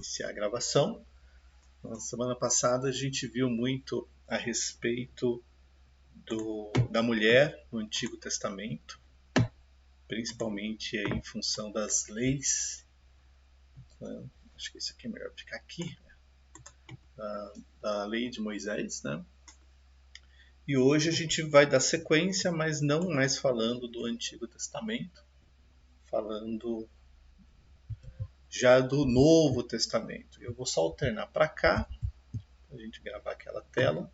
iniciar a gravação. Na semana passada a gente viu muito a respeito da mulher no Antigo Testamento, principalmente aí em função das leis. Acho que isso aqui é melhor ficar aqui, da lei de Moisés, né? E hoje a gente vai dar sequência, mas não mais falando do Antigo Testamento, falando já do Novo Testamento. Eu vou só alternar para cá, para a gente gravar aquela tela.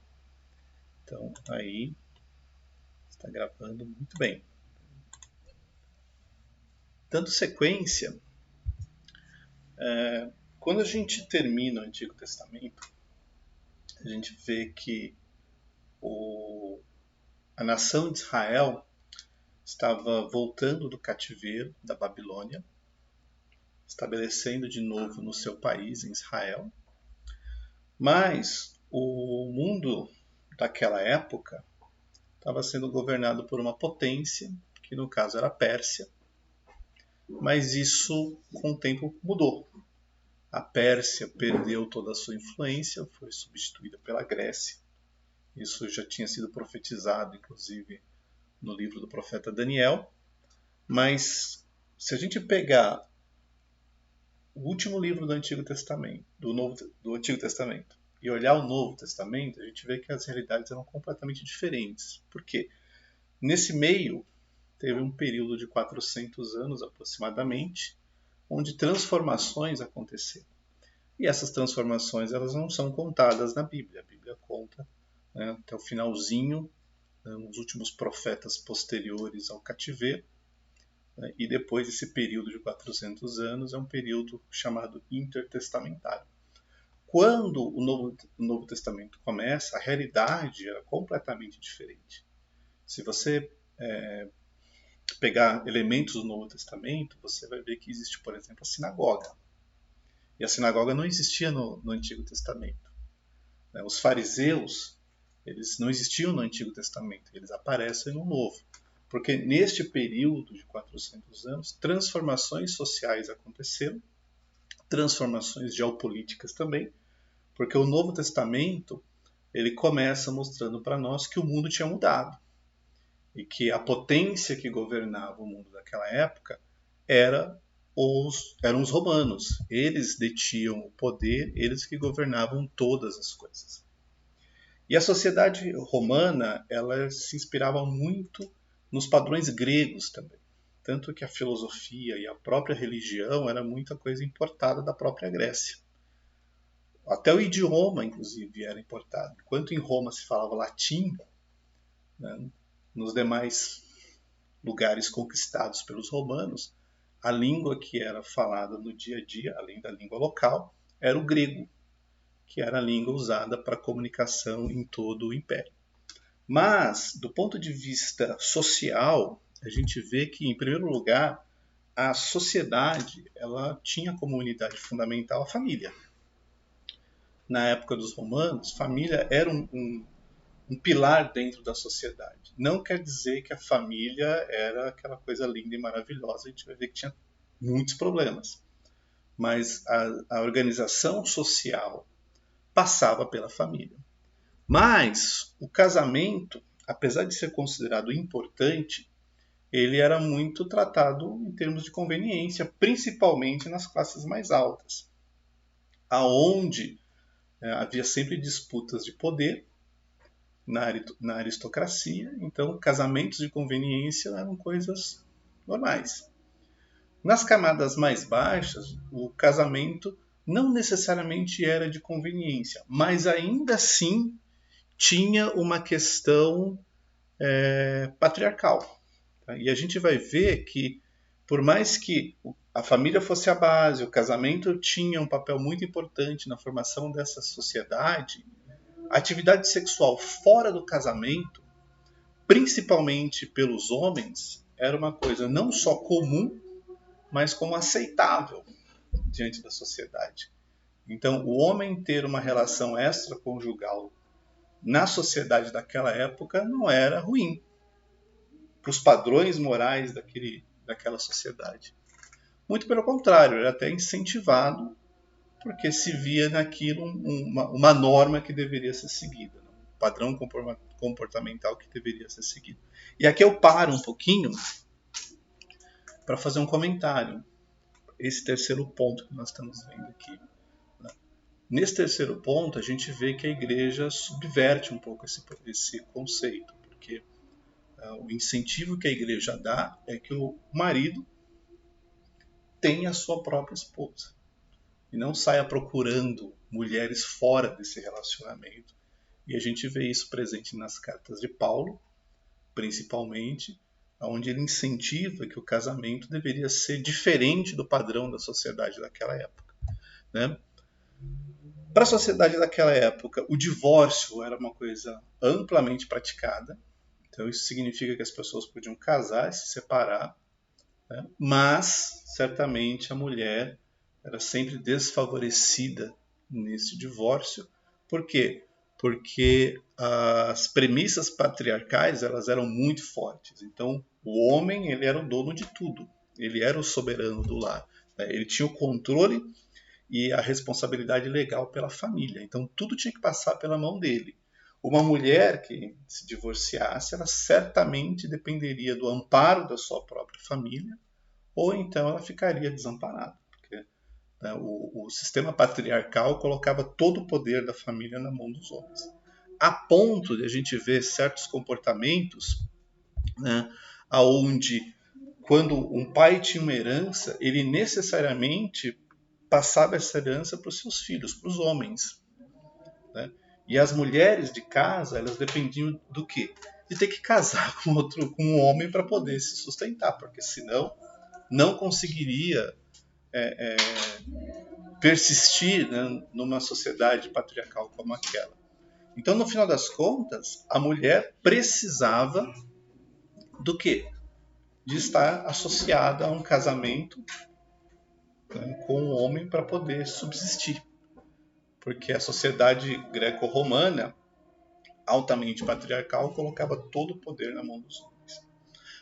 Então, aí está gravando muito bem. Dando sequência, quando a gente termina o Antigo Testamento, a gente vê que a nação de Israel estava voltando do cativeiro da Babilônia, estabelecendo de novo no seu país, em Israel. Mas o mundo daquela época estava sendo governado por uma potência, que no caso era a Pérsia, mas isso com o tempo mudou. A Pérsia perdeu toda a sua influência, foi substituída pela Grécia. Isso já tinha sido profetizado, inclusive, no livro do profeta Daniel. Mas se a gente pegar o último livro do Antigo Testamento, do Antigo Testamento, e olhar o Novo Testamento, a gente vê que as realidades eram completamente diferentes. Por quê? Nesse meio, teve um período de 400 anos aproximadamente, onde transformações aconteceram. E essas transformações elas não são contadas na Bíblia. A Bíblia conta, né, até o finalzinho, os últimos profetas posteriores ao cativeiro. Né, e depois esse período de 400 anos é um período chamado intertestamentário. Quando o Novo Testamento começa, a realidade era completamente diferente. Se você pegar elementos do Novo Testamento, você vai ver que existe, por exemplo, a sinagoga. E a sinagoga não existia no Antigo Testamento. Os fariseus, eles não existiam no Antigo Testamento, eles aparecem no Novo. Porque neste período de 400 anos, transformações sociais aconteceram, transformações geopolíticas também, porque o Novo Testamento ele começa mostrando para nós que o mundo tinha mudado e que a potência que governava o mundo daquela época eram os romanos. Eles detinham o poder, eles que governavam todas as coisas. E a sociedade romana ela se inspirava muito nos padrões gregos também. Tanto que a filosofia e a própria religião era muita coisa importada da própria Grécia. Até o idioma, inclusive, era importado. Enquanto em Roma se falava latim, né, nos demais lugares conquistados pelos romanos, a língua que era falada no dia a dia, além da língua local, era o grego, que era a língua usada para comunicação em todo o império. Mas, do ponto de vista social, a gente vê que, em primeiro lugar, a sociedade ela tinha como unidade fundamental a família. Na época dos romanos, família era um pilar dentro da sociedade. Não quer dizer que a família era aquela coisa linda e maravilhosa, a gente vai ver que tinha muitos problemas. Mas a organização social passava pela família. Mas o casamento, apesar de ser considerado importante, ele era muito tratado em termos de conveniência, principalmente nas classes mais altas, aonde havia sempre disputas de poder na aristocracia, então casamentos de conveniência eram coisas normais. Nas camadas mais baixas, o casamento não necessariamente era de conveniência, mas ainda assim tinha uma questão patriarcal. Tá? E a gente vai ver que, por mais que a família fosse a base, o casamento tinha um papel muito importante na formação dessa sociedade, a atividade sexual fora do casamento, principalmente pelos homens, era uma coisa não só comum, mas como aceitável diante da sociedade. Então, o homem ter uma relação extraconjugal na sociedade daquela época não era ruim para os padrões morais daquela sociedade. Muito pelo contrário, era até incentivado, porque se via naquilo uma norma que deveria ser seguida, um padrão comportamental que deveria ser seguido. E aqui eu paro um pouquinho para fazer um comentário. Esse terceiro ponto que nós estamos vendo aqui. Nesse terceiro ponto, a gente vê que a igreja subverte um pouco esse conceito, porque o incentivo que a igreja dá é que o marido tenha a sua própria esposa e não saia procurando mulheres fora desse relacionamento. E a gente vê isso presente nas cartas de Paulo, principalmente, onde ele incentiva que o casamento deveria ser diferente do padrão da sociedade daquela época, né? Para a sociedade daquela época, o divórcio era uma coisa amplamente praticada. Então isso significa que as pessoas podiam casar e se separar, né? Mas certamente a mulher era sempre desfavorecida nesse divórcio. Por quê? Porque as premissas patriarcais elas eram muito fortes. Então o homem ele era o dono de tudo, ele era o soberano do lar, né? Ele tinha o controle e a responsabilidade legal pela família. Então tudo tinha que passar pela mão dele. Uma mulher que se divorciasse, ela certamente dependeria do amparo da sua própria família, ou então ela ficaria desamparada, porque, né, o sistema patriarcal colocava todo o poder da família na mão dos homens. A ponto de a gente ver certos comportamentos, né, onde quando um pai tinha uma herança, ele necessariamente passava essa herança para os seus filhos, para os homens, né? E as mulheres de casa, elas dependiam do quê? De ter que casar com um homem para poder se sustentar, porque senão não conseguiria persistir, né, numa sociedade patriarcal como aquela. Então, no final das contas, a mulher precisava do quê? De estar associada a um casamento, né, com um homem para poder subsistir. Porque a sociedade greco-romana, altamente patriarcal, colocava todo o poder na mão dos homens.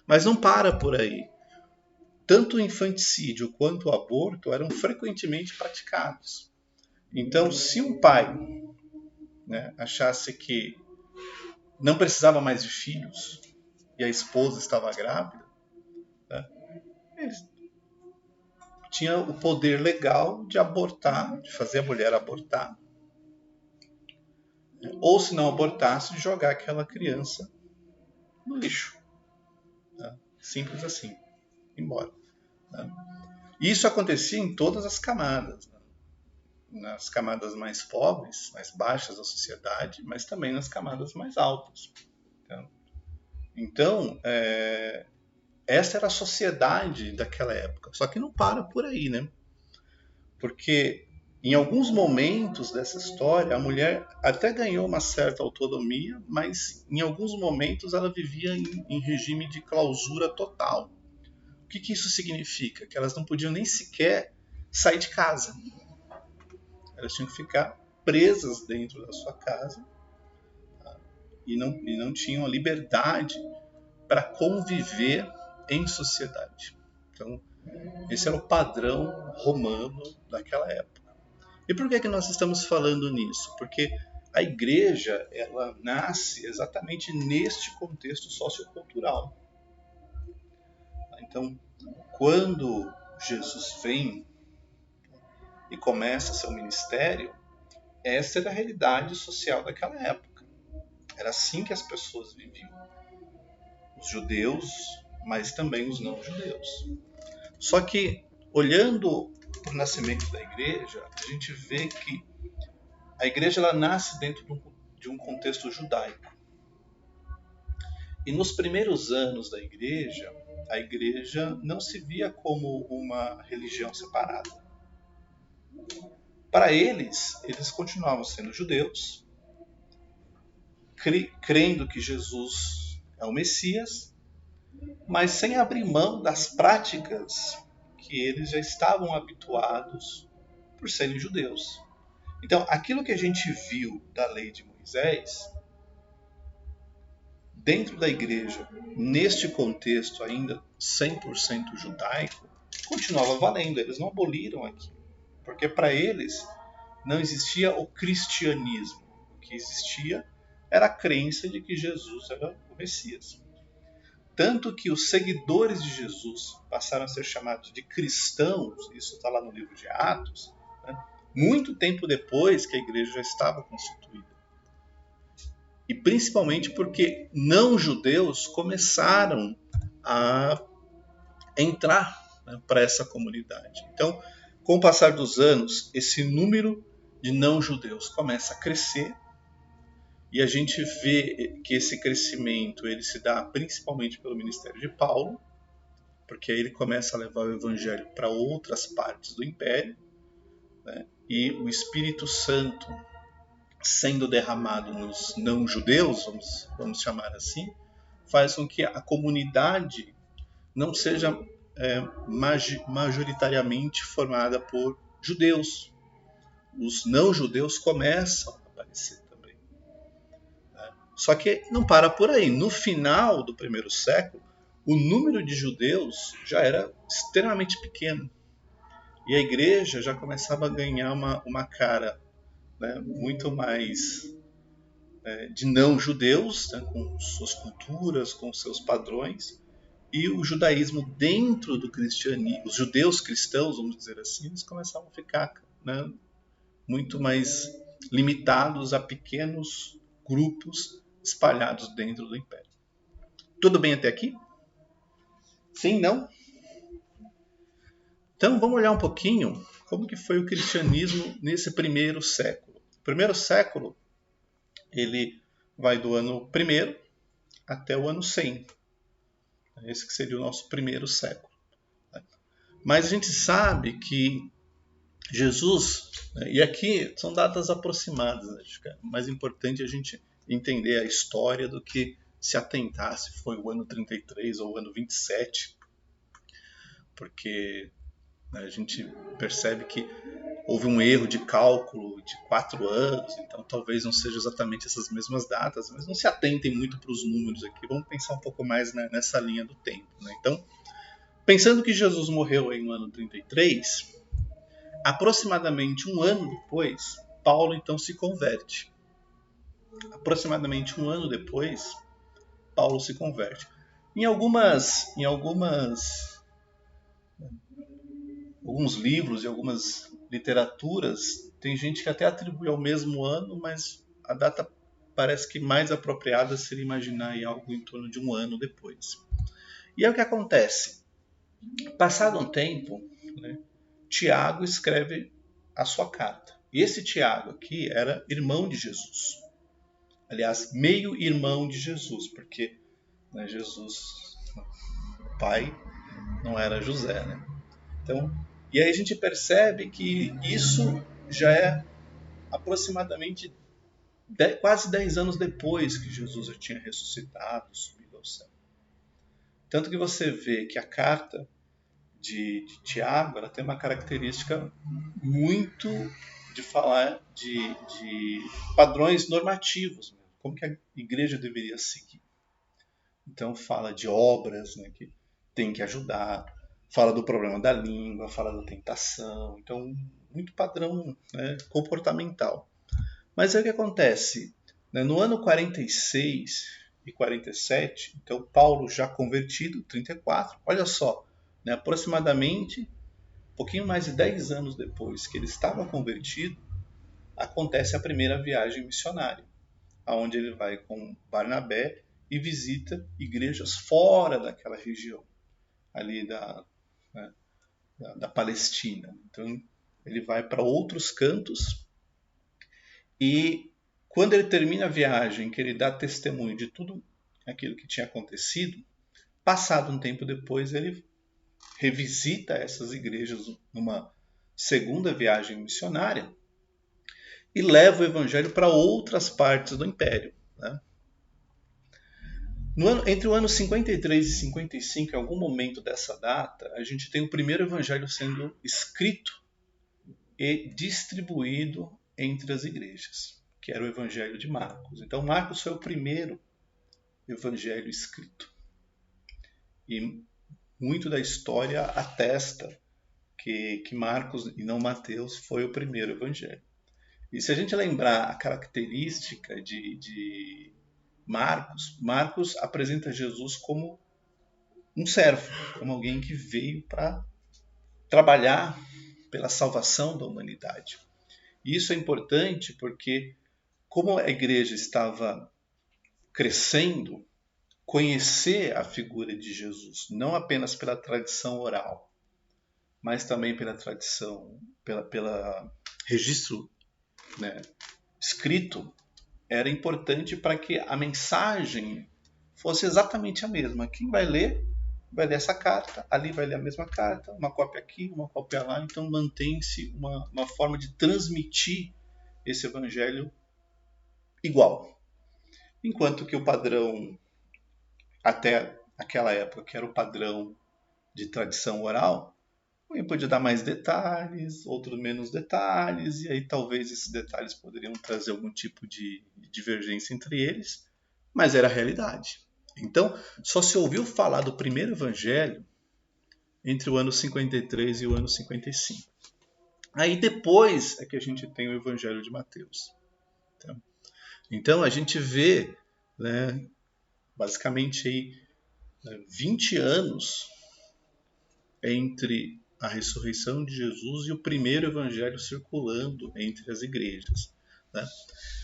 Mas não para por aí. Tanto o infanticídio quanto o aborto eram frequentemente praticados. Então, se um pai, né, achasse que não precisava mais de filhos e a esposa estava grávida, né, ele tinha o poder legal de abortar, de fazer a mulher abortar, ou se não abortasse, de jogar aquela criança no lixo. Né? Simples assim, embora. Né? Isso acontecia em todas as camadas, né? Nas camadas mais pobres, mais baixas da sociedade, mas também nas camadas mais altas. Então, essa era a sociedade daquela época. Só que não para por aí, né? Porque em alguns momentos dessa história, a mulher até ganhou uma certa autonomia, mas em alguns momentos ela vivia em regime de clausura total. O que isso significa? Que elas não podiam nem sequer sair de casa. Elas tinham que ficar presas dentro da sua casa, tá? e não tinham a liberdade para conviver em sociedade. Então, esse era o padrão romano daquela época. E por que nós estamos falando nisso? Porque a igreja ela nasce exatamente neste contexto sociocultural. Então, quando Jesus vem e começa seu ministério, essa era a realidade social daquela época. Era assim que as pessoas viviam. Os judeus, mas também os não-judeus. Só que, olhando para o nascimento da igreja, a gente vê que a igreja ela nasce dentro de um contexto judaico. E nos primeiros anos da igreja, a igreja não se via como uma religião separada. Para eles continuavam sendo judeus, crendo que Jesus é o Messias, mas sem abrir mão das práticas que eles já estavam habituados por serem judeus. Então, aquilo que a gente viu da lei de Moisés, dentro da igreja, neste contexto ainda 100% judaico, continuava valendo, eles não aboliram aquilo. Porque para eles não existia o cristianismo. O que existia era a crença de que Jesus era o Messias. Tanto que os seguidores de Jesus passaram a ser chamados de cristãos, isso está lá no livro de Atos, né? Muito tempo depois que a igreja já estava constituída. E principalmente porque não-judeus começaram a entrar, né, para essa comunidade. Então, com o passar dos anos, esse número de não-judeus começa a crescer, e a gente vê que esse crescimento ele se dá principalmente pelo ministério de Paulo, porque aí ele começa a levar o evangelho para outras partes do império, né? E o Espírito Santo sendo derramado nos não-judeus, vamos chamar assim, faz com que a comunidade não seja majoritariamente formada por judeus. Os não-judeus começam a aparecer também. Só que não para por aí. No final do primeiro século, o número de judeus já era extremamente pequeno. E a igreja já começava a ganhar uma cara, né, muito mais de não-judeus, né, com suas culturas, com seus padrões. E o judaísmo dentro do cristianismo, os judeus cristãos, vamos dizer assim, eles começavam a ficar, né, muito mais limitados a pequenos grupos espalhados dentro do império. Tudo bem até aqui? Sim, não? Então vamos olhar um pouquinho como que foi o cristianismo nesse primeiro século. O primeiro século ele vai do ano 1º até o ano 100. Esse que seria o nosso primeiro século. Mas a gente sabe que Jesus, e aqui são datas aproximadas, acho que é mais importante a gente entender a história do que se atentar se foi o ano 33 ou o ano 27, porque a gente percebe que houve um erro de cálculo de 4 anos, então talvez não sejam exatamente essas mesmas datas, mas não se atentem muito para os números aqui, vamos pensar um pouco mais, né, nessa linha do tempo. Né? Então, pensando que Jesus morreu aí no ano 33, aproximadamente um ano depois, Paulo então se converte. Aproximadamente um ano depois, Paulo se converte. Em alguns livros e algumas literaturas, tem gente que até atribui ao mesmo ano, mas a data parece que mais apropriada seria imaginar aí algo em torno de um ano depois. E é o que acontece. Passado um tempo, né, Tiago escreve a sua carta. E esse Tiago aqui era irmão de Jesus. Aliás, meio irmão de Jesus, porque, né, Jesus, o pai, não era José. Né? Então, e aí a gente percebe que isso já é aproximadamente quase 10 anos depois que Jesus já tinha ressuscitado, subido ao céu. Tanto que você vê que a carta de Tiago ela tem uma característica muito de falar de padrões normativos, né? Como que a igreja deveria seguir. Então fala de obras, né, que tem que ajudar, fala do problema da língua, fala da tentação, então muito padrão, né, comportamental. Mas aí o que acontece? Né, no ano 46 e 47, então Paulo já convertido, 34, olha só, né, aproximadamente um pouquinho mais de 10 anos depois que ele estava convertido, acontece a primeira viagem missionária, onde ele vai com Barnabé e visita igrejas fora daquela região, ali da Palestina. Então ele vai para outros cantos e quando ele termina a viagem, que ele dá testemunho de tudo aquilo que tinha acontecido, passado um tempo depois ele revisita essas igrejas numa segunda viagem missionária e leva o evangelho para outras partes do império. Né? Entre o ano 53 e 55, em algum momento dessa data, a gente tem o primeiro evangelho sendo escrito e distribuído entre as igrejas, que era o evangelho de Marcos. Então Marcos foi o primeiro evangelho escrito. E muito da história atesta que Marcos e não Mateus foi o primeiro evangelho. E se a gente lembrar a característica de Marcos, Marcos apresenta Jesus como um servo, como alguém que veio para trabalhar pela salvação da humanidade. E isso é importante porque, como a igreja estava crescendo, conhecer a figura de Jesus, não apenas pela tradição oral, mas também pela tradição, pela registro, né, escrito, era importante para que a mensagem fosse exatamente a mesma. Quem vai ler essa carta, ali vai ler a mesma carta, uma cópia aqui, uma cópia lá, então mantém-se uma forma de transmitir esse evangelho igual. Enquanto que o padrão, até aquela época, que era o padrão de tradição oral, alguém podia dar mais detalhes, outro menos detalhes, e aí talvez esses detalhes poderiam trazer algum tipo de divergência entre eles, mas era a realidade. Então, só se ouviu falar do primeiro evangelho entre o ano 53 e o ano 55. Aí depois é que a gente tem o evangelho de Mateus. Tá? Então, a gente vê, né, basicamente aí, 20 anos entre a ressurreição de Jesus e o primeiro evangelho circulando entre as igrejas. Né?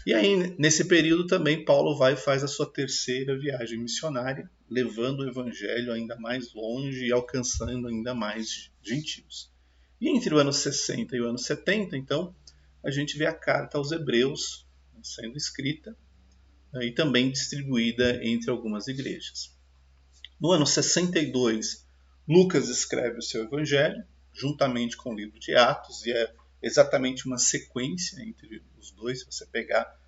E aí, nesse período também, Paulo vai e faz a sua terceira viagem missionária, levando o evangelho ainda mais longe e alcançando ainda mais gentios. E entre o ano 60 e o ano 70, então, a gente vê a carta aos Hebreus sendo escrita, né, e também distribuída entre algumas igrejas. No ano 62, Lucas escreve o seu evangelho, juntamente com o livro de Atos, e é exatamente uma sequência entre os dois. Se você pegar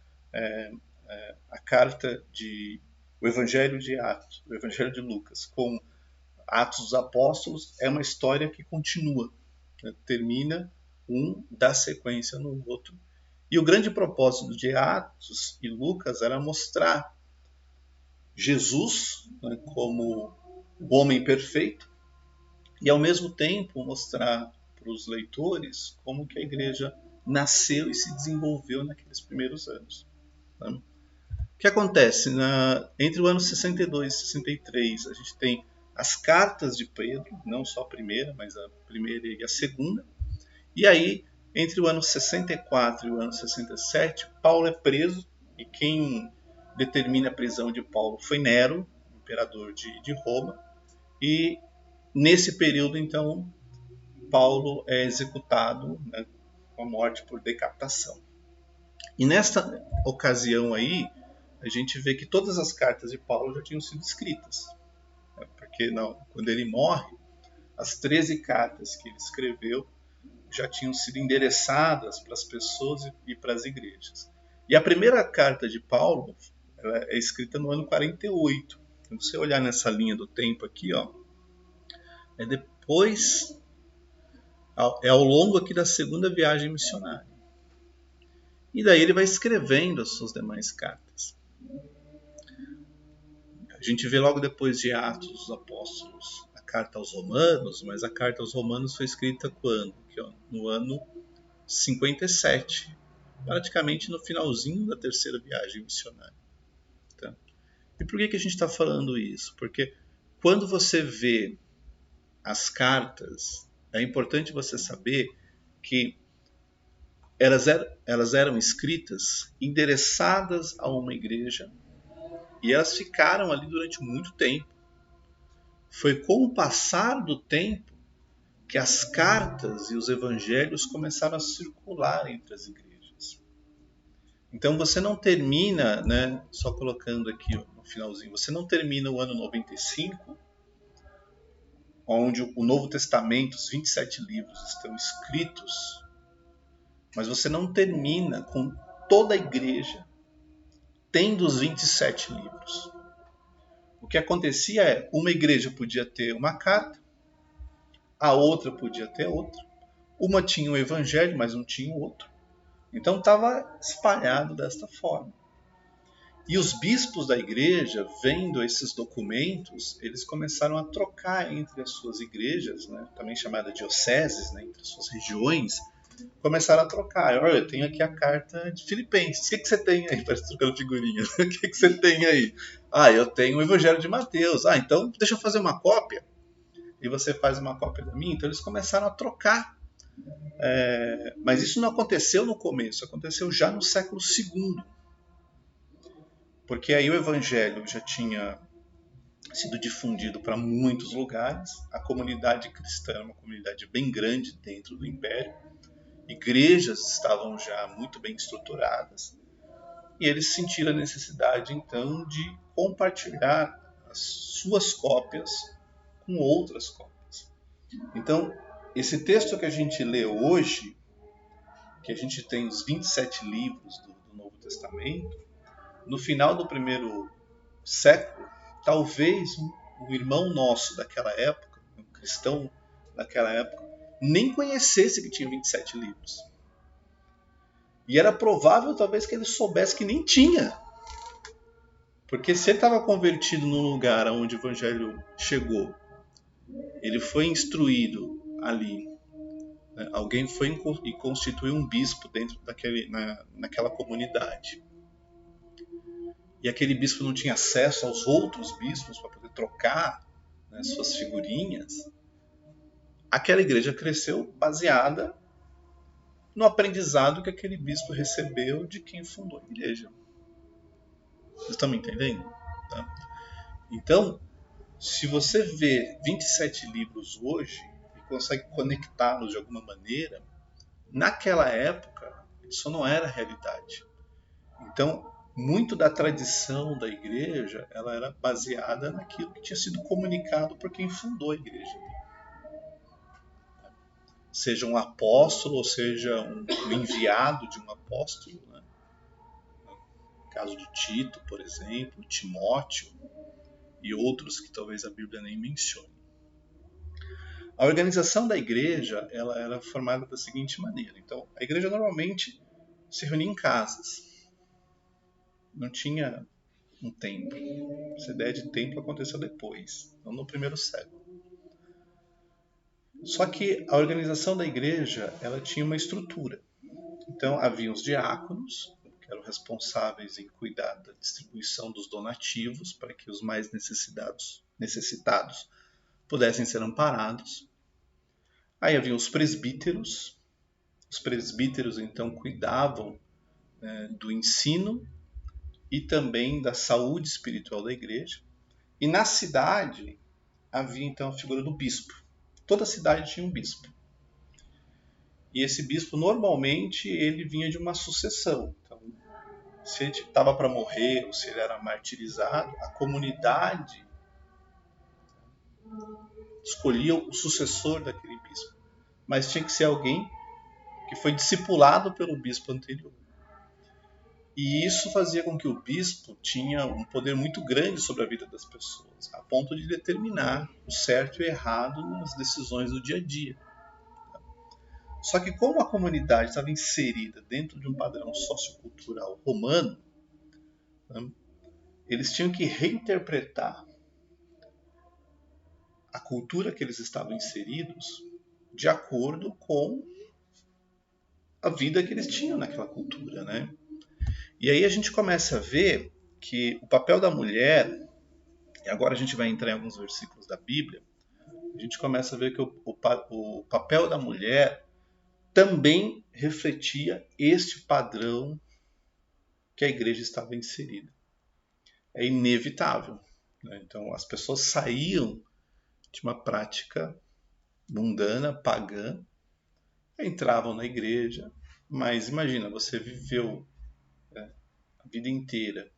a carta o evangelho de Atos, o evangelho de Lucas, com Atos dos Apóstolos, é uma história que continua, né? Termina um, dá sequência no outro. E o grande propósito de Atos e Lucas era mostrar Jesus, né, como o homem perfeito, e ao mesmo tempo mostrar para os leitores como que a igreja nasceu e se desenvolveu naqueles primeiros anos. Né? O que acontece? Entre o ano 62 e 63, a gente tem as cartas de Pedro, não só a primeira, mas a primeira e a segunda. E aí, entre o ano 64 e o ano 67, Paulo é preso, e quem determina a prisão de Paulo foi Nero, imperador de Roma. E nesse período, então, Paulo é executado, né, com a morte por decapitação. E nesta ocasião aí, a gente vê que todas as cartas de Paulo já tinham sido escritas. Né, porque quando ele morre, as 13 cartas que ele escreveu já tinham sido endereçadas para as pessoas e para as igrejas. E a primeira carta de Paulo é escrita no ano 48. Se você olhar nessa linha do tempo aqui, ó, é depois, é ao longo aqui da segunda viagem missionária. E daí ele vai escrevendo as suas demais cartas. A gente vê logo depois de Atos dos Apóstolos a carta aos Romanos, mas a carta aos Romanos foi escrita quando? No ano 57, praticamente no finalzinho da terceira viagem missionária. Tá? E por que a gente está falando isso? Porque quando você vê as cartas, é importante você saber que elas eram escritas, endereçadas a uma igreja, e elas ficaram ali durante muito tempo. Foi com o passar do tempo que as cartas e os evangelhos começaram a circular entre as igrejas. Então você não termina, né, só colocando aqui no finalzinho, você não termina o ano 95, onde o Novo Testamento, os 27 livros estão escritos, mas você não termina com toda a igreja tendo os 27 livros. O que acontecia é, uma igreja podia ter uma carta, a outra podia ter outra, uma tinha um evangelho, mas não tinha o outro. Então estava espalhado desta forma. E os bispos da igreja, vendo esses documentos, eles começaram a trocar entre as suas igrejas, né, também chamada dioceses, né, entre as suas regiões, começaram a trocar. Olha, eu tenho aqui a carta de Filipenses. O que você tem aí? Parece trocando figurinha. O que você tem aí? Ah, eu tenho o Evangelho de Mateus. Ah, então deixa eu fazer uma cópia. E você faz uma cópia da minha. Então eles começaram a trocar. Mas isso não aconteceu no começo, aconteceu já no século II. Porque aí o Evangelho já tinha sido difundido para muitos lugares. A comunidade cristã é uma comunidade bem grande dentro do Império. Igrejas estavam já muito bem estruturadas e eles sentiram a necessidade então de compartilhar as suas cópias com outras cópias. Então, esse texto que a gente lê hoje, que a gente tem os 27 livros do Novo Testamento, no final do primeiro século, talvez um irmão nosso daquela época, um cristão daquela época, nem conhecesse que tinha 27 livros. E era provável, talvez, que ele soubesse que nem tinha. Porque se ele estava convertido num lugar onde o Evangelho chegou, ele foi instruído ali, né? Alguém foi e constituiu um bispo dentro naquela comunidade. E aquele bispo não tinha acesso aos outros bispos para poder trocar, né, suas figurinhas. Aquela igreja cresceu baseada no aprendizado que aquele bispo recebeu de quem fundou a igreja. Vocês estão me entendendo? Tá? Então, se você vê 27 livros hoje e consegue conectá-los de alguma maneira, naquela época isso não era realidade. Então, muito da tradição da igreja ela era baseada naquilo que tinha sido comunicado por quem fundou a igreja. Seja um apóstolo, ou seja um enviado de um apóstolo, né? No caso de Tito, por exemplo, Timóteo e outros que talvez a Bíblia nem mencione. A organização da igreja ela era formada da seguinte maneira. Então, a igreja normalmente se reunia em casas. Não tinha um templo. Essa ideia de templo aconteceu depois, não no primeiro século. Só que a organização da igreja ela tinha uma estrutura. Então, havia os diáconos, que eram responsáveis em cuidar da distribuição dos donativos para que os mais necessitados pudessem ser amparados. Aí havia os presbíteros. Os presbíteros, então, cuidavam do ensino e também da saúde espiritual da igreja. E na cidade havia, então, a figura do bispo. Toda cidade tinha um bispo. E esse bispo, normalmente, ele vinha de uma sucessão. Então, se ele estava para morrer ou se ele era martirizado, a comunidade escolhia o sucessor daquele bispo. Mas tinha que ser alguém que foi discipulado pelo bispo anterior. E isso fazia com que o bispo tinha um poder muito grande sobre a vida das pessoas, a ponto de determinar o certo e o errado nas decisões do dia a dia. Só que como a comunidade estava inserida dentro de um padrão sociocultural romano, né, eles tinham que reinterpretar a cultura que eles estavam inseridos de acordo com a vida que eles tinham naquela cultura, né? E aí a gente começa a ver que o papel da mulher, e agora a gente vai entrar em alguns versículos da Bíblia, a gente começa a ver que o papel da mulher também refletia este padrão que a igreja estava inserida. É inevitável, né? Então as pessoas saíam de uma prática mundana, pagã, entravam na igreja, mas imagina, você viveu a vida inteira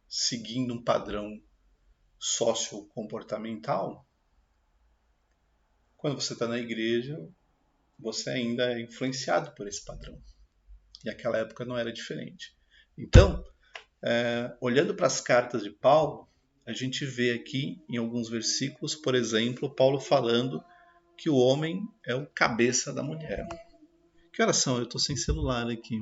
seguindo um padrão sociocomportamental. Quando você está na igreja, você ainda é influenciado por esse padrão. E aquela época não era diferente. Então, olhando para as cartas de Paulo, a gente vê aqui em alguns versículos, por exemplo, Paulo falando que o homem é o cabeça da mulher. Que horas são? Eu estou sem celular aqui.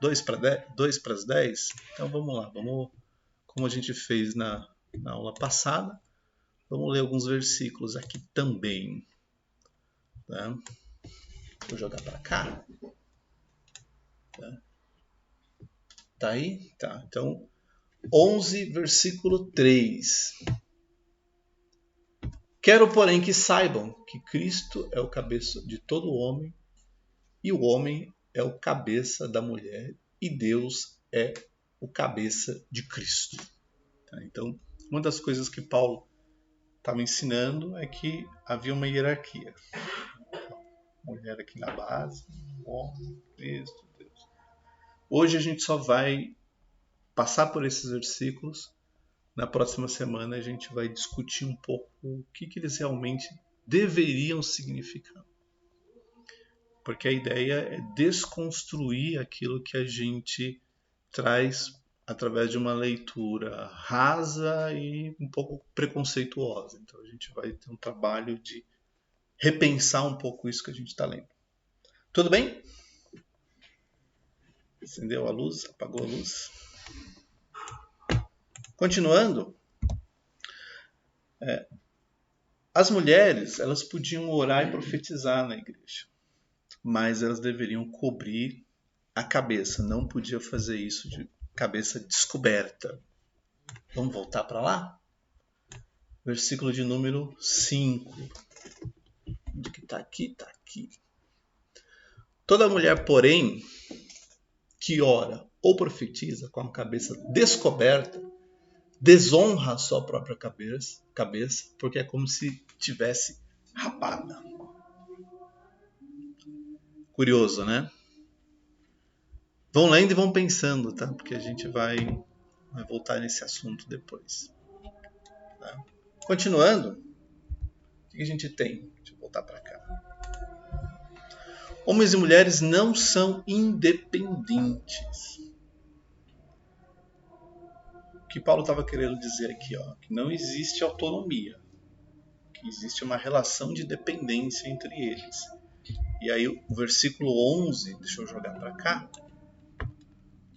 2 para as 10? Então vamos lá, como a gente fez na aula passada, vamos ler alguns versículos aqui também. Tá? Vou jogar para cá. Tá aí? Tá. Então, 11, versículo 3. Quero, porém, que saibam que Cristo é o cabeça de todo homem, e o homem é o cabeça da mulher, e Deus é o cabeça de Cristo. Tá? Então, uma das coisas que Paulo estava ensinando é que havia uma hierarquia. Mulher aqui na base, homem, Cristo, Deus. Hoje a gente só vai passar por esses versículos. Na próxima semana a gente vai discutir um pouco o que eles realmente deveriam significar. Porque a ideia é desconstruir aquilo que a gente traz através de uma leitura rasa e um pouco preconceituosa. Então a gente vai ter um trabalho de repensar um pouco isso que a gente está lendo. Tudo bem? Acendeu a luz? Apagou a luz? Continuando, as mulheres elas podiam orar e profetizar na igreja, mas elas deveriam cobrir a cabeça, não podia fazer isso de cabeça descoberta. Vamos voltar para lá? Versículo de número 5. Onde que está aqui? Está aqui. Toda mulher, porém, que ora ou profetiza com a cabeça descoberta, desonra a sua própria cabeça, porque é como se tivesse rapada. Curioso, né? Vão lendo e vão pensando, tá? Porque a gente vai voltar nesse assunto depois. Tá? Continuando, o que a gente tem? Deixa eu voltar para cá. Homens e mulheres não são independentes. O que Paulo estava querendo dizer aqui, ó, que não existe autonomia, que existe uma relação de dependência entre eles. E aí o versículo 11, deixa eu jogar para cá,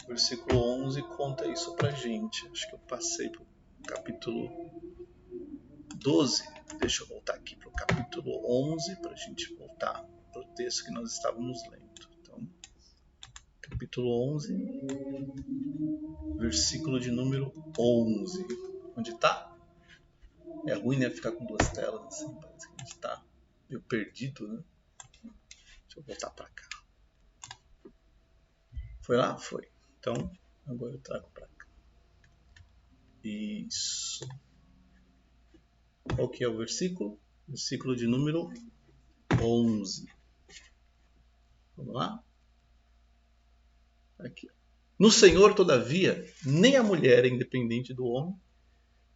o versículo 11 conta isso pra gente. Acho que eu passei para o capítulo 12, deixa eu voltar aqui para o capítulo 11 para a gente voltar para o texto que nós estávamos lendo. Então, capítulo 11, versículo de número 11. Onde está? É ruim, né? Ficar com duas telas assim, parece que a gente está meio perdido, né? Deixa eu voltar para cá. Foi lá? Foi. Então, agora eu trago para cá. Isso. Qual que é o versículo? Versículo de número 11. Vamos lá? Aqui. No Senhor, todavia, nem a mulher é independente do homem,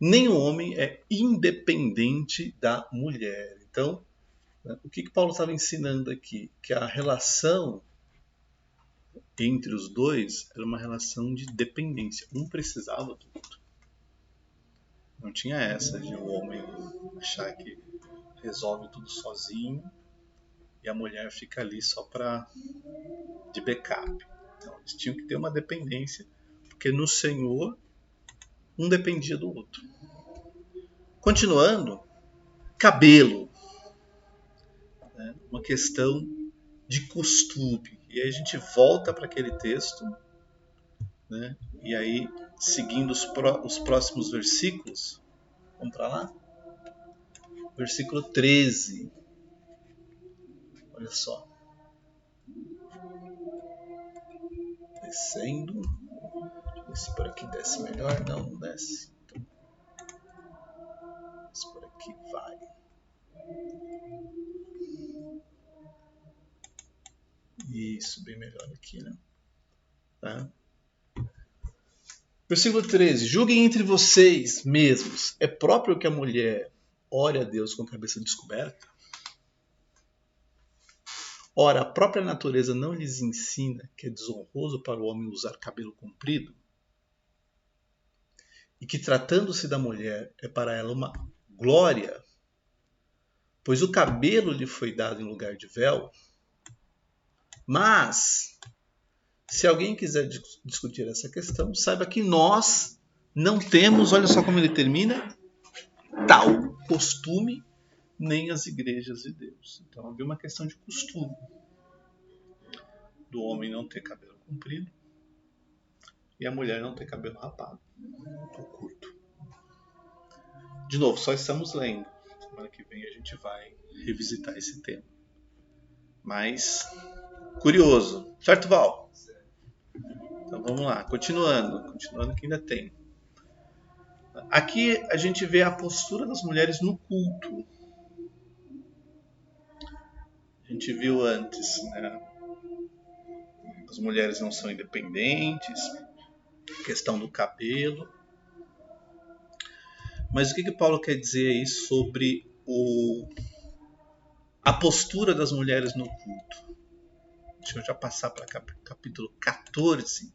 nem o homem é independente da mulher. Então, o que Paulo estava ensinando aqui? Que a relação entre os dois era uma relação de dependência. Um precisava do outro. Não tinha essa de o homem achar que resolve tudo sozinho e a mulher fica ali só de backup. Então, eles tinham que ter uma dependência, porque no Senhor um dependia do outro. Continuando, cabelo. Né? Uma questão de costume. E aí a gente volta para aquele texto, né? E aí, seguindo os próximos versículos, vamos para lá? Versículo 13. Olha só. Descendo. Deixa eu ver se por aqui desce melhor. Não, não desce. Então, se por aqui vai. Isso, bem melhor aqui, né? Tá? Versículo 13. Julguem entre vocês mesmos. É próprio que a mulher ore a Deus com a cabeça descoberta? Ora, a própria natureza não lhes ensina que é desonroso para o homem usar cabelo comprido? E que, tratando-se da mulher, é para ela uma glória, pois o cabelo lhe foi dado em lugar de véu? Mas, Se alguém quiser discutir essa questão, saiba que nós não temos, olha só como ele termina, tal costume, nem as igrejas de Deus. Então havia uma questão de costume do homem não ter cabelo comprido e a mulher não ter cabelo rapado ou curto. De novo, só estamos lendo. Semana que vem a gente vai revisitar esse tema. Mas, curioso. Certo, Val? Então vamos lá, continuando que ainda tem. Aqui a gente vê a postura das mulheres no culto. A gente viu antes, né? As mulheres não são independentes, questão do cabelo. Mas o que Paulo quer dizer aí sobre a postura das mulheres no culto? Deixa eu já passar para capítulo 14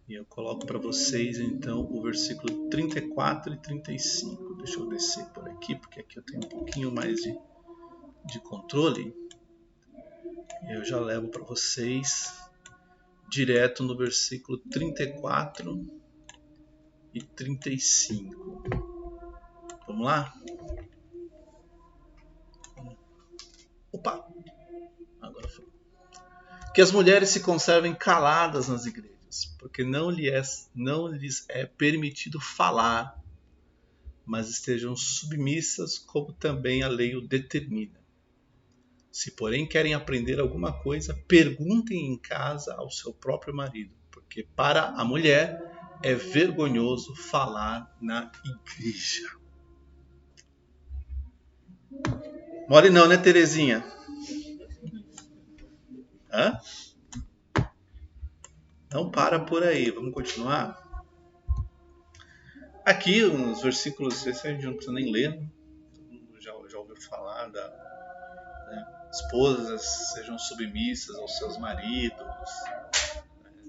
e eu coloco para vocês então o versículo 34 e 35. Deixa eu descer por aqui, porque aqui eu tenho um pouquinho mais de controle. Eu já levo para vocês direto no versículo 34 e 35. Vamos lá? Opa! Agora foi. Que as mulheres se conservem caladas nas igrejas, porque não lhes é permitido falar, mas estejam submissas, como também a lei o determina. Se, porém, querem aprender alguma coisa, perguntem em casa ao seu próprio marido, porque para a mulher é vergonhoso falar na igreja. Mole não, né, Terezinha? Hã? Não para por aí, vamos continuar? Aqui, nos versículos, esse a gente não precisa nem ler, né? Todo mundo já ouviu falar esposas sejam submissas aos seus maridos,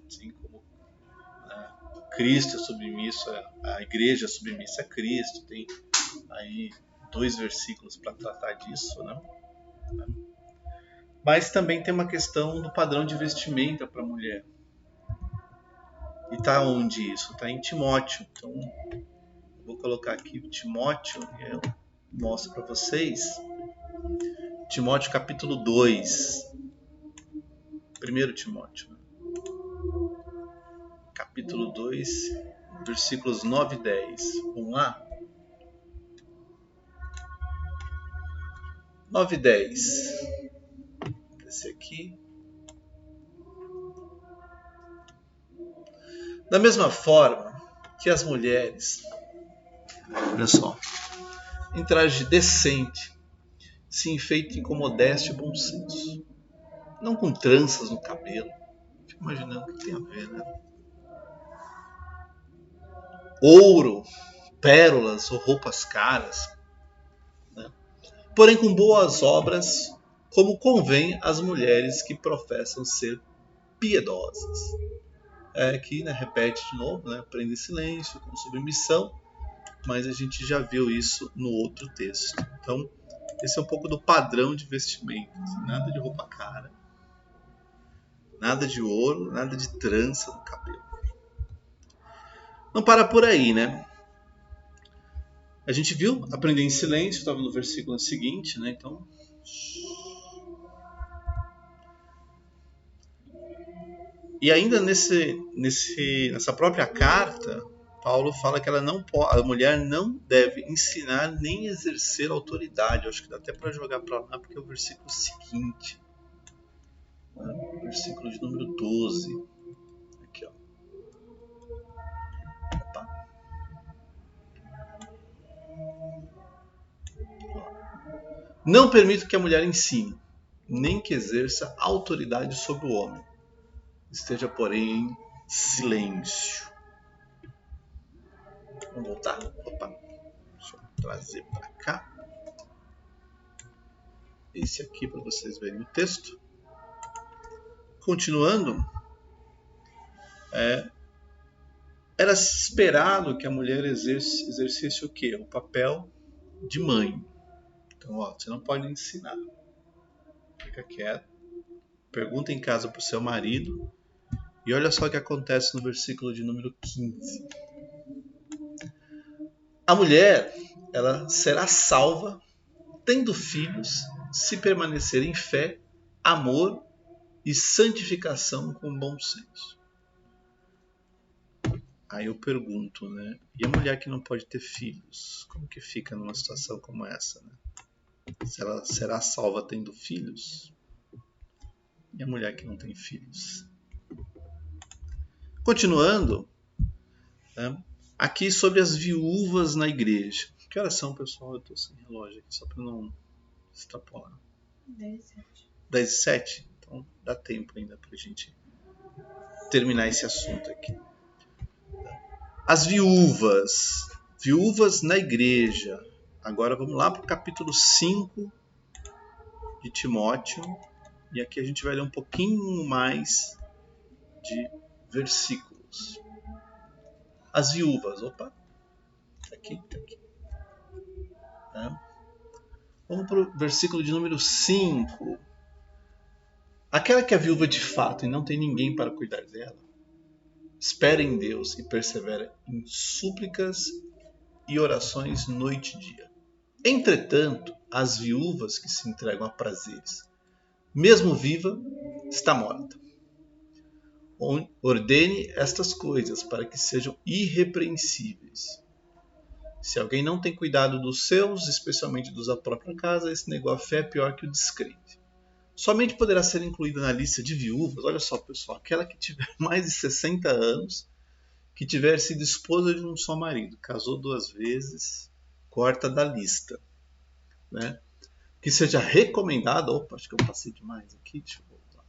assim como Cristo é submisso, a igreja é submissa a Cristo. Tem aí 2 versículos para tratar disso, né? Mas também tem uma questão do padrão de vestimenta para a mulher. E está onde isso? Está em Timóteo. Então, vou colocar aqui Timóteo e eu mostro para vocês. Timóteo capítulo 2. 1 Timóteo. Capítulo 2, versículos 9 e 10. Vamos lá? 9 e 10. Esse aqui. Da mesma forma que as mulheres, olha só, em traje decente, se enfeitem com modéstia e bom senso, não com tranças no cabelo. Fico imaginando o que tem a ver, né? Ouro, pérolas ou roupas caras, né? Porém com boas obras, como convém às mulheres que professam ser piedosas. Aqui, né, repete de novo, né, aprenda em silêncio, com submissão, mas a gente já viu isso no outro texto. Então, esse é um pouco do padrão de vestimento. Nada de roupa cara, nada de ouro, nada de trança no cabelo. Não para por aí, né? A gente viu aprender em silêncio, estava no versículo seguinte, né? Então, e ainda nessa própria carta, Paulo fala que a mulher não deve ensinar nem exercer autoridade. Eu acho que dá até para jogar para lá, porque é o versículo seguinte, né? Versículo de número 12. Aqui, ó. Opa. Não permito que a mulher ensine, nem que exerça autoridade sobre o homem. Esteja, porém, em silêncio. Vamos voltar? Opa. Deixa eu trazer para cá. Esse aqui para vocês verem o texto. Continuando, era esperado que a mulher exercesse o quê? O papel de mãe. Então, você não pode ensinar. Fica quieto. Pergunta em casa para o seu marido E olha só o que acontece no versículo de número 15. A mulher, ela será salva, tendo filhos, se permanecer em fé, amor e santificação com bom senso. Aí eu pergunto, né? E a mulher que não pode ter filhos? Como que fica numa situação como essa, né? Se ela será salva tendo filhos? E a mulher que não tem filhos? Continuando, né? Aqui sobre as viúvas na igreja. Que horas são, pessoal? Eu estou sem relógio aqui, só para não extrapolar. 10h07. Então dá tempo ainda para a gente terminar esse assunto aqui. As viúvas. Viúvas na igreja. Agora vamos lá para o capítulo 5 de Timóteo. E aqui a gente vai ler um pouquinho mais de versículos. As viúvas. Opa. Tá aqui. Tá? Vamos para o versículo de número 5. Aquela que é viúva de fato e não tem ninguém para cuidar dela, espera em Deus e persevera em súplicas e orações noite e dia. Entretanto, as viúvas que se entregam a prazeres, mesmo viva, está morta. Ordene estas coisas para que sejam irrepreensíveis. Se alguém não tem cuidado dos seus, especialmente dos da própria casa, esse negócio a fé é pior que o descrente. Somente poderá ser incluída na lista de viúvas, olha só pessoal, aquela que tiver mais de 60 anos, que tiver sido esposa de um só marido, casou 2 vezes, corta da lista. Né? Que seja recomendada, opa, acho que eu passei demais aqui, deixa eu voltar.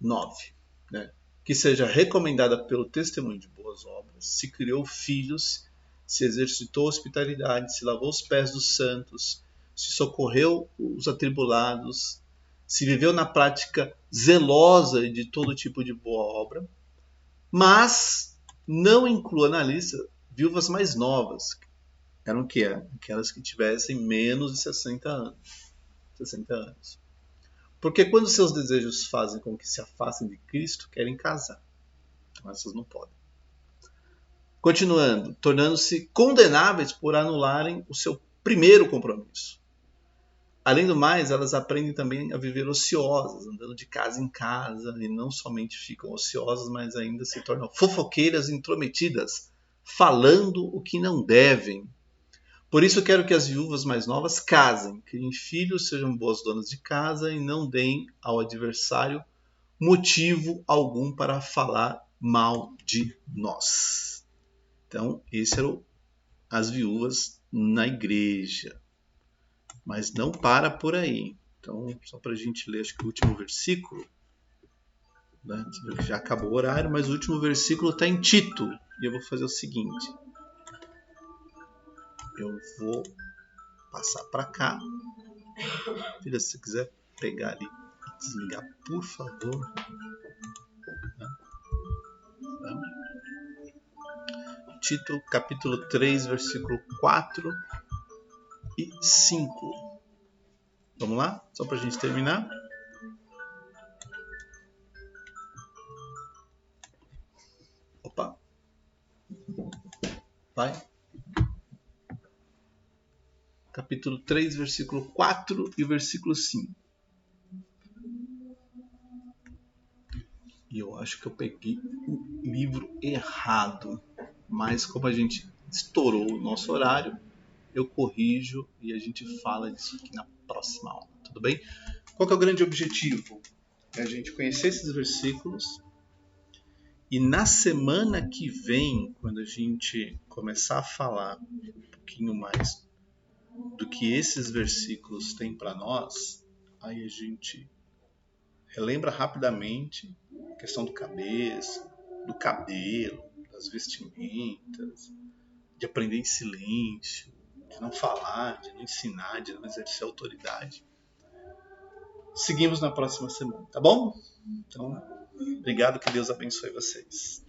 9. Né? Que seja recomendada pelo testemunho de boas obras, se criou filhos, se exercitou hospitalidade, se lavou os pés dos santos, se socorreu os atribulados, se viveu na prática zelosa de todo tipo de boa obra, mas não inclua na lista viúvas mais novas. Eram o que? Aquelas que tivessem menos de 60 anos. Porque quando seus desejos fazem com que se afastem de Cristo, querem casar. Então essas não podem. Continuando, tornando-se condenáveis por anularem o seu primeiro compromisso. Além do mais, elas aprendem também a viver ociosas, andando de casa em casa, e não somente ficam ociosas, mas ainda se tornam fofoqueiras intrometidas, falando o que não devem. Por isso quero que as viúvas mais novas casem, criem filhos, sejam boas donas de casa e não deem ao adversário motivo algum para falar mal de nós. Então, esse era as viúvas na igreja. Mas não para por aí. Então, só para a gente ler, acho que o último versículo, né? Já acabou o horário, mas o último versículo está em Tito. E eu vou fazer o seguinte. Eu vou passar para cá. Filha, se você quiser pegar ali e desligar, por favor. Tito, capítulo 3, versículo 4 e 5. Vamos lá? Só para a gente terminar. Opa. Vai. Capítulo 3, versículo 4 e versículo 5. E eu acho que eu peguei o livro errado. Mas como a gente estourou o nosso horário, eu corrijo e a gente fala disso aqui na próxima aula. Tudo bem? Qual que é o grande objetivo? É a gente conhecer esses versículos. E na semana que vem, quando a gente começar a falar um pouquinho mais do que esses versículos têm para nós, aí a gente relembra rapidamente a questão do cabeça, do cabelo, das vestimentas, de aprender em silêncio, de não falar, de não ensinar, de não exercer autoridade. Seguimos na próxima semana, tá bom? Então, obrigado, que Deus abençoe vocês.